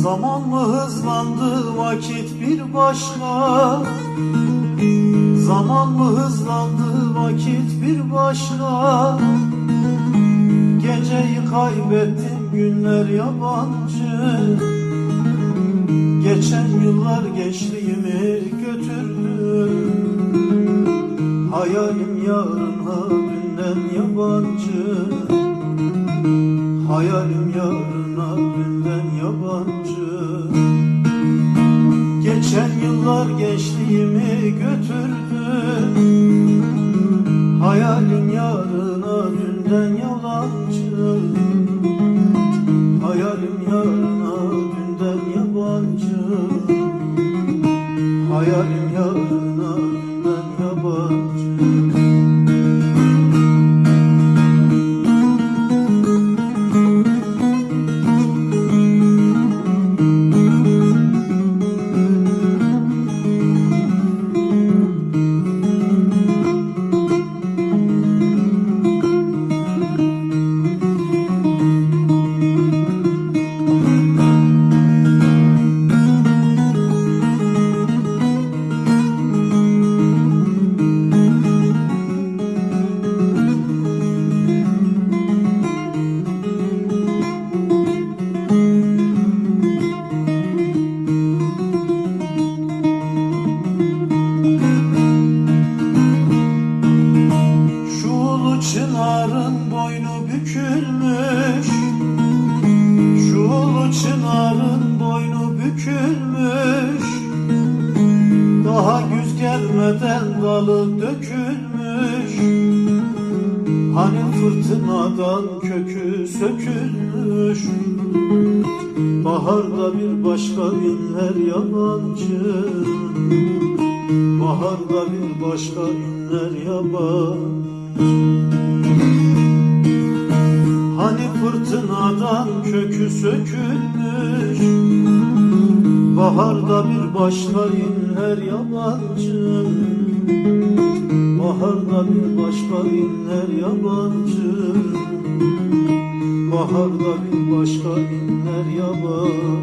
Zaman mı hızlandı, vakit bir başka? Zaman mı hızlandı, vakit bir başka? Geceyi kaybettim, günler yabancı. Geçen yıllar gençliğimi götürdü. Hayalim yarına dünden yabancı. Hayalim yarına dünden yabancı. Geçen yıllar gençliğimi götürdü. Hayalim yarına dünden yalancı. Hayalim yarına dünden yabancı. Hayalim yarına dünden yabancı. Çınarın boynu bükülmüş, şu ulu çınarın boynu bükülmüş. Daha güz gelmeden dalı dökülmüş. Hani fırtınadan kökü sökülmüş. Baharda bir başka inler yabancı. Baharda bir başka inler yabancı. Hani fırtınadan kökü sökülmüş. Baharda bir başka inler yabancı. Baharda bir başka inler yabancı. Baharda bir başka inler yabancı.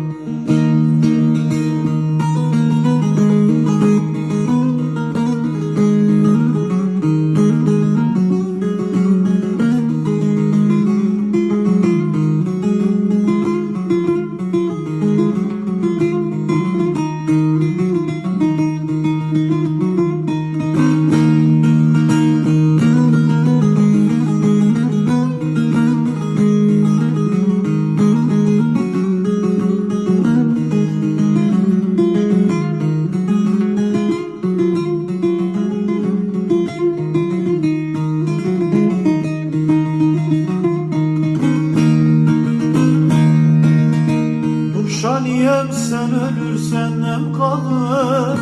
Nurşaniyem sen ölürsen nem kalır.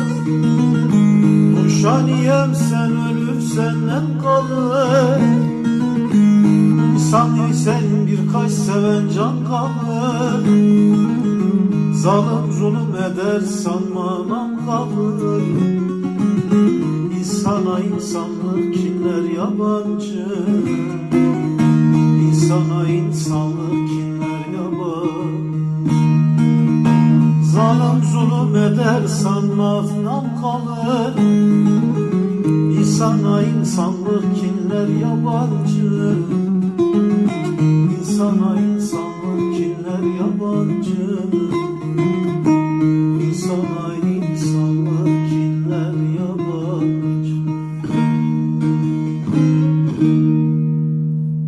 Nurşaniyem sen ölürsen nem kalır. İnsan isen birkaç seven can kalır. Zalim zulüm eder sanma nam kalır. İnsana insanlık kinler yabancı. İnsana insanlık kinler yabancı. Zalim zulüm eder sanma nam kalır. İnsana insanlık kinler yabancı. İnsana